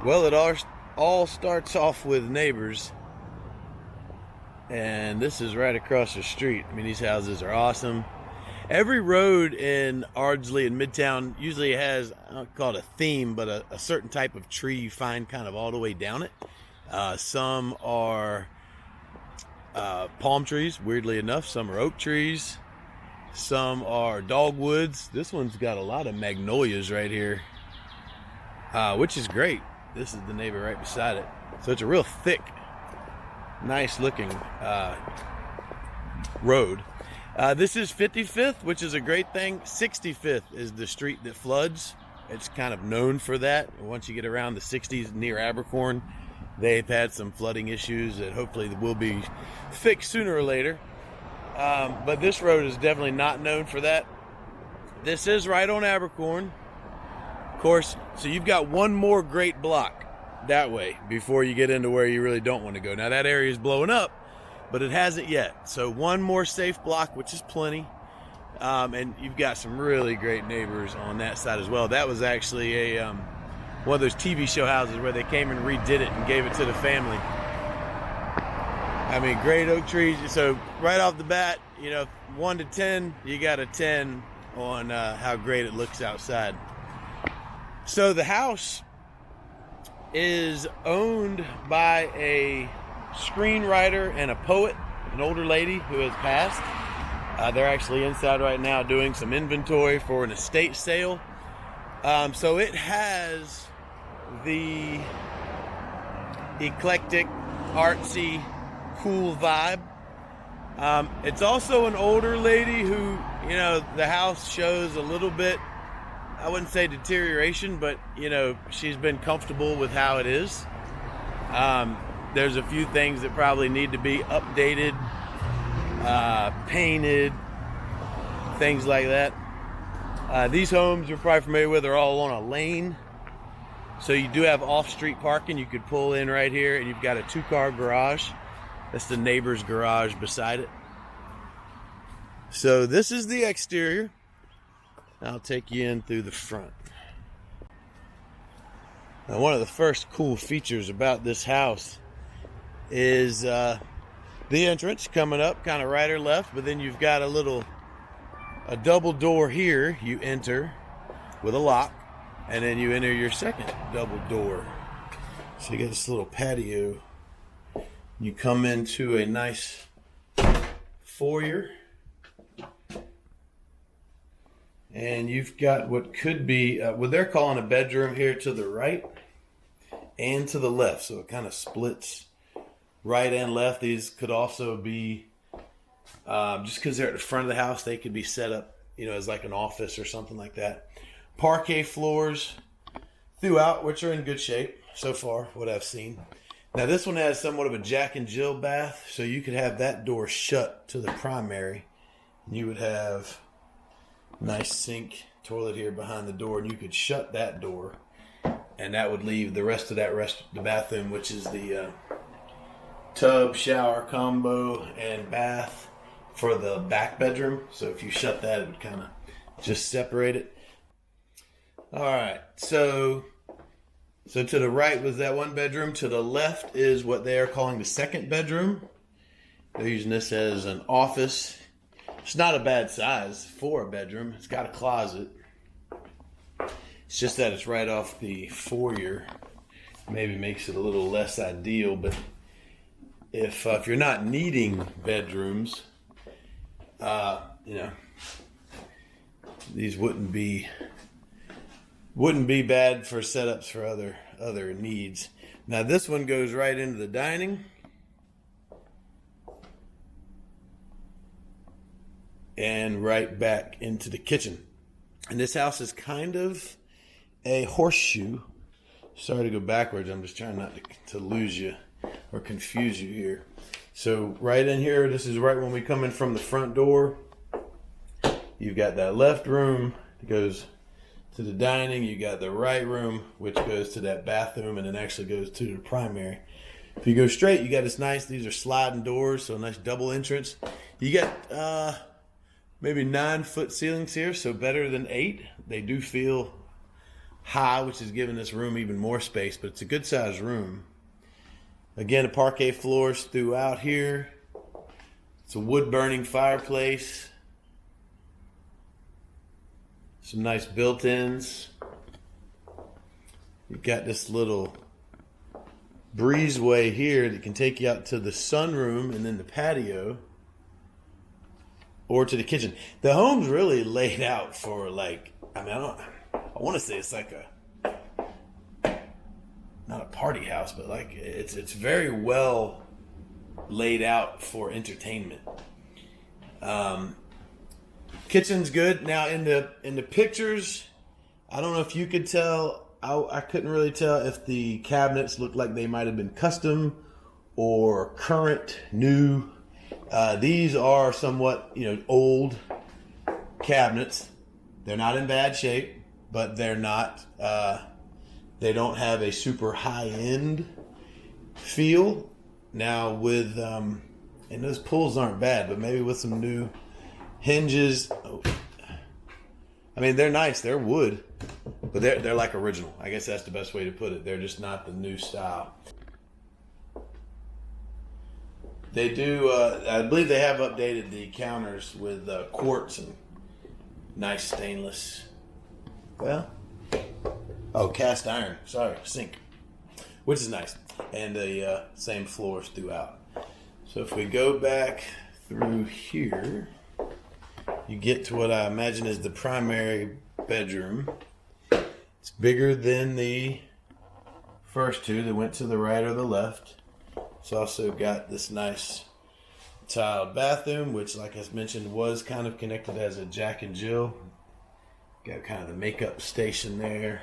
Well, it all starts off with neighbors, and this is right across the street. I mean, these houses are awesome. Every road in Ardsley and Midtown usually has, I don't call it a theme, but a certain type of tree you find kind of all the way down it. Some are palm trees, weirdly enough. Some are oak trees. Some are dogwoods. This one's got a lot of magnolias right here, which is great. This is the neighbor right beside it. So it's a real thick, nice looking road. This is 55th, which is a great thing. 65th is the street that floods. It's kind of known for that. Once you get around the 60s near Abercorn, they've had some flooding issues that hopefully will be fixed sooner or later. But this road is definitely not known for that. This is right on Abercorn. Of course, so you've got one more great block that way before you get into where you really don't want to go. Now that area is blowing up, but it hasn't yet. So one more safe block, which is plenty. And you've got some really great neighbors on that side as well. That was actually a one of those TV show houses where they came and redid it and gave it to the family. I mean, great oak trees. So right off the bat, 1 to 10, you got a 10 on how great it looks outside. So the house is owned by a screenwriter and a poet, an older lady who has passed. They're actually inside right now doing some inventory for an estate sale. So it has the eclectic, artsy, cool vibe. It's also an older lady who, the house shows a little bit, I wouldn't say deterioration, but, she's been comfortable with how it is. There's a few things that probably need to be updated, painted, things like that. These homes you're probably familiar with are all on a lane. So you do have off-street parking. You could pull in right here, and you've got a 2-car garage. That's the neighbor's garage beside it. So this is the exterior. I'll take you in through the front. Now, one of the first cool features about this house is the entrance coming up kind of right or left, but then you've got a double door here. You enter with a lock, and then you enter your second double door. So you got this little patio. You come into a nice foyer, and you've got what could be what they're calling a bedroom here to the right and to the left. So it kind of splits right and left. These could also be, just because they're at the front of the house, they could be set up, as like an office or something like that. Parquet floors throughout, which are in good shape so far, what I've seen. Now this one has somewhat of a Jack and Jill bath, so you could have that door shut to the primary. You would have a nice sink, toilet here behind the door, and you could shut that door, and that would leave the rest of the bathroom, which is the tub, shower combo, and bath for the back bedroom. So if you shut that, it would kind of just separate it. All right, so to the right was that one bedroom. To the left is what they are calling the second bedroom. They're using this as an office. It's not a bad size for a bedroom. It's got a closet. It's just that it's right off the foyer. Maybe makes it a little less ideal, but if you're not needing bedrooms, these wouldn't be bad for setups for other needs. Now this one goes right into the dining, and right back into the kitchen. And this house is kind of a horseshoe. Sorry to go backwards. I'm just trying not to lose you or confuse you here. So right in here, this is right when we come in from the front door. You've got that left room that goes to the dining. You got the right room, which goes to that bathroom and then actually goes to the primary. If you go straight, you got this nice, these are sliding doors, so a nice double entrance. You got maybe 9-foot ceilings here, so better than 8. They do feel high, which is giving this room even more space, but it's a good sized room. Again, parquet floors throughout here. It's a wood burning fireplace. Some nice built-ins. You've got this little breezeway here that can take you out to the sunroom and then the patio or to the kitchen. The home's really laid out for, like, I mean, I want to say it's like not a party house, but like it's very well laid out for entertainment. Kitchen's good. Now in the pictures, I don't know if you could tell. I couldn't really tell if the cabinets looked like they might have been custom or current, new. These are somewhat, old cabinets. They're not in bad shape, but they're not. They don't have a super high-end feel. Now with, and those pulls aren't bad, but maybe with some new hinges. I mean, they're nice. They're wood, but they're like original. I guess that's the best way to put it. They're just not the new style. They do, I believe they have updated the counters with quartz and nice stainless. Cast iron. Sorry, sink, which is nice, and the same floors throughout. So if we go back through here, you get to what I imagine is the primary bedroom. It's bigger than the first two that went to the right or the left. It's also got this nice tiled bathroom, which, like I mentioned, was kind of connected as a Jack and Jill. Got kind of the makeup station there.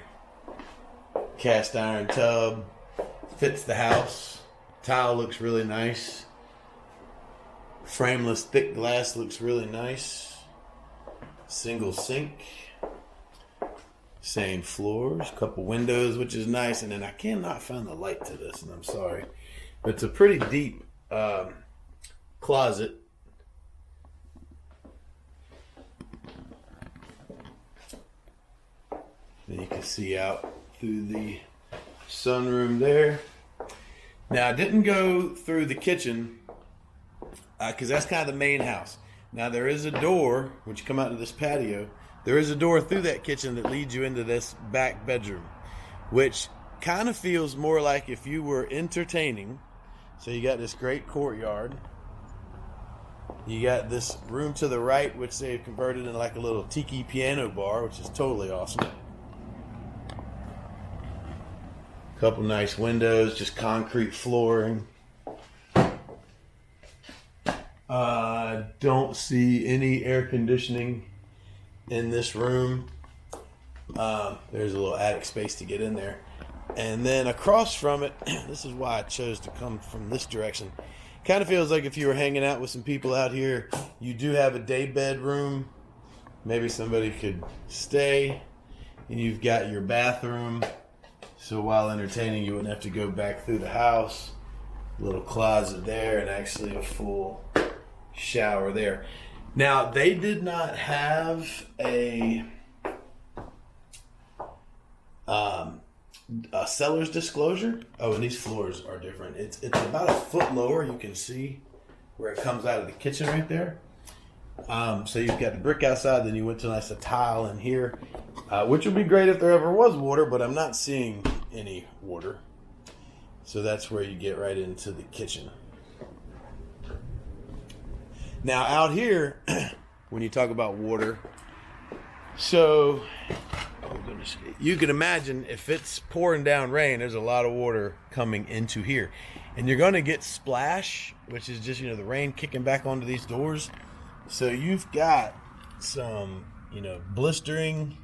Cast iron tub. Fits the house. Tile looks really nice. Frameless thick glass looks really nice. Single sink. Same floors. Couple windows, which is nice. And then I cannot find the light to this, and I'm sorry. But it's a pretty deep closet. And you can see out through the sunroom there. Now, I didn't go through the kitchen because that's kind of the main house. Now, there is a door, which you come out to this patio. There is a door through that kitchen that leads you into this back bedroom, which kind of feels more like if you were entertaining. So you got this great courtyard. You got this room to the right, which they've converted into like a little tiki piano bar, which is totally awesome. Couple nice windows, just concrete flooring. Don't see any air conditioning in this room. There's a little attic space to get in there. And then across from it, this is why I chose to come from this direction. Kind of feels like if you were hanging out with some people out here, you do have a day bedroom. Maybe somebody could stay. And you've got your bathroom. So while entertaining, you wouldn't have to go back through the house. A little closet there and actually a full shower there. Now, they did not have a seller's disclosure. Oh, and these floors are different. It's about a foot lower. You can see where it comes out of the kitchen right there. So you've got the brick outside, then you went to a tile in here, which would be great if there ever was water, but I'm not seeing any water. So that's where you get right into the kitchen. Now out here, when you talk about water, so you can imagine if it's pouring down rain, there's a lot of water coming into here. And you're going to get splash, which is just, the rain kicking back onto these doors. So you've got some, blistering,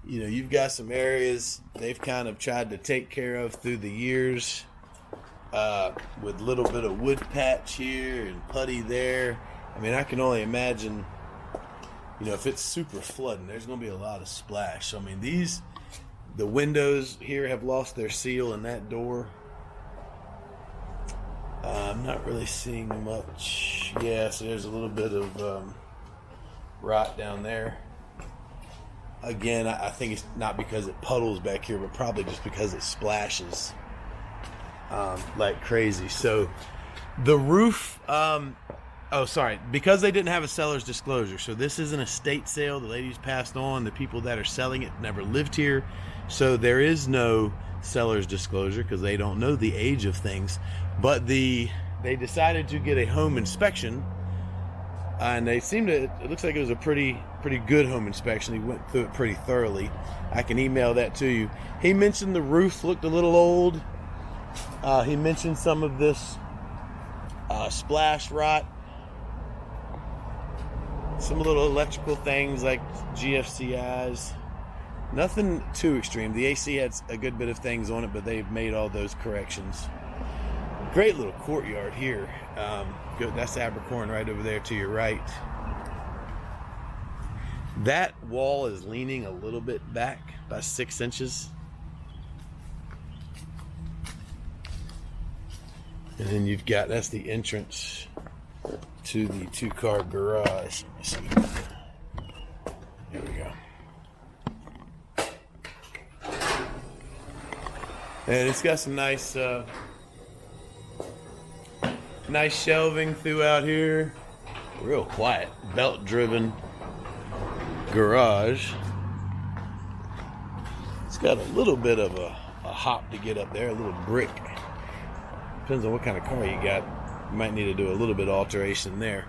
you've got some areas they've kind of tried to take care of through the years with a little bit of wood patch here and putty there. I mean, I can only imagine, if it's super flooding, there's going to be a lot of splash. So, I mean, the windows here have lost their seal in that door. I'm not really seeing much. Yeah, so there's a little bit of rot down there. Again, I think it's not because it puddles back here, but probably just because it splashes like crazy. So the roof, because they didn't have a seller's disclosure. So this is an estate sale. The ladies passed on. The people that are selling it never lived here. So there is no seller's disclosure because they don't know the age of things. But they decided to get a home inspection. And it looks like it was a pretty good home inspection. He went through it pretty thoroughly. I can email that to you. He mentioned the roof looked a little old. He mentioned some of this splash rot. Some little electrical things like GFCIs. Nothing too extreme. The AC had a good bit of things on it, but they've made all those corrections. Great little courtyard here. Good. That's Abercorn right over there to your right. That wall is leaning a little bit back, about 6 inches. And then you've got, that's the entrance to the 2-car garage. Let me see. There we go. And it's got some nice shelving throughout here. Real quiet, belt-driven garage. It's got a little bit of a hop to get up there, a little brick. Depends on what kind of car you got. You might need to do a little bit of alteration there.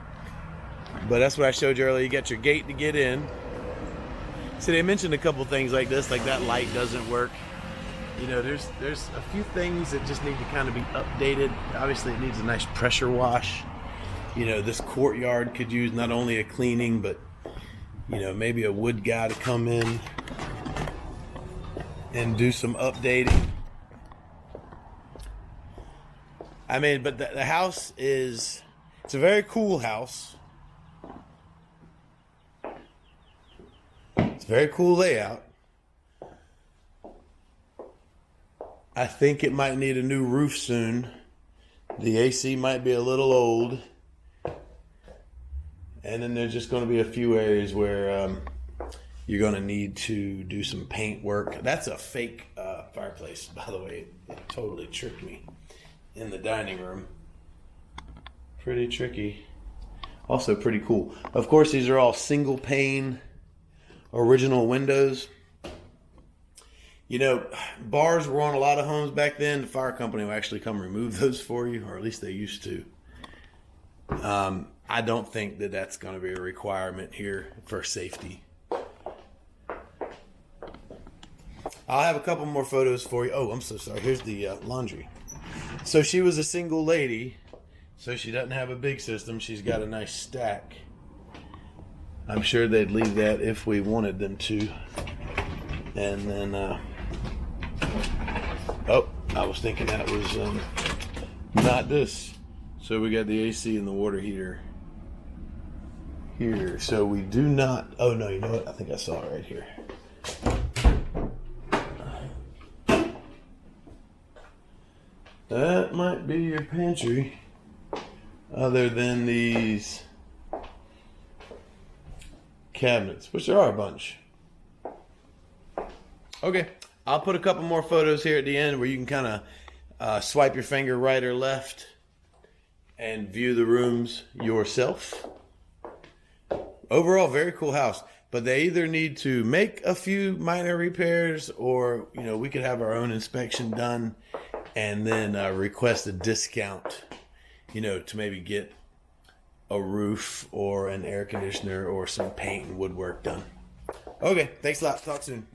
But that's what I showed you earlier. You got your gate to get in. So they mentioned a couple things like this, like that light doesn't work. You know, there's a few things that just need to kind of be updated. Obviously, it needs a nice pressure wash. You know, this courtyard could use not only a cleaning, but, you know, maybe a wood guy to come in and do some updating. I mean, but the house it's a very cool house. It's a very cool layout. I think it might need a new roof soon. The AC might be a little old. And then there's just going to be a few areas where you're going to need to do some paint work. That's a fake fireplace, by the way. It totally tricked me in the dining room. Pretty tricky. Also pretty cool. Of course, these are all single pane original windows. You know, bars were on a lot of homes back then. The fire company will actually come remove those for you, or at least they used to. I don't think that that's going to be a requirement here for safety. I'll have a couple more photos for you. Oh, I'm so sorry. Here's the laundry. So she was a single lady, so she doesn't have a big system. She's got a nice stack. I'm sure they'd leave that if we wanted them to. And then, I was thinking that was not this. So we got the AC and the water heater here. So we do not, oh no, you know what? I think I saw it right here. That might be your pantry, other than these cabinets, which there are a bunch. Okay, I'll put a couple more photos here at the end where you can kind of swipe your finger right or left and view the rooms yourself. Overall, very cool house, but they either need to make a few minor repairs, or, you know, we could have our own inspection done and then request a discount, you know, to maybe get a roof or an air conditioner or some paint and woodwork done. Okay, thanks a lot. Talk soon.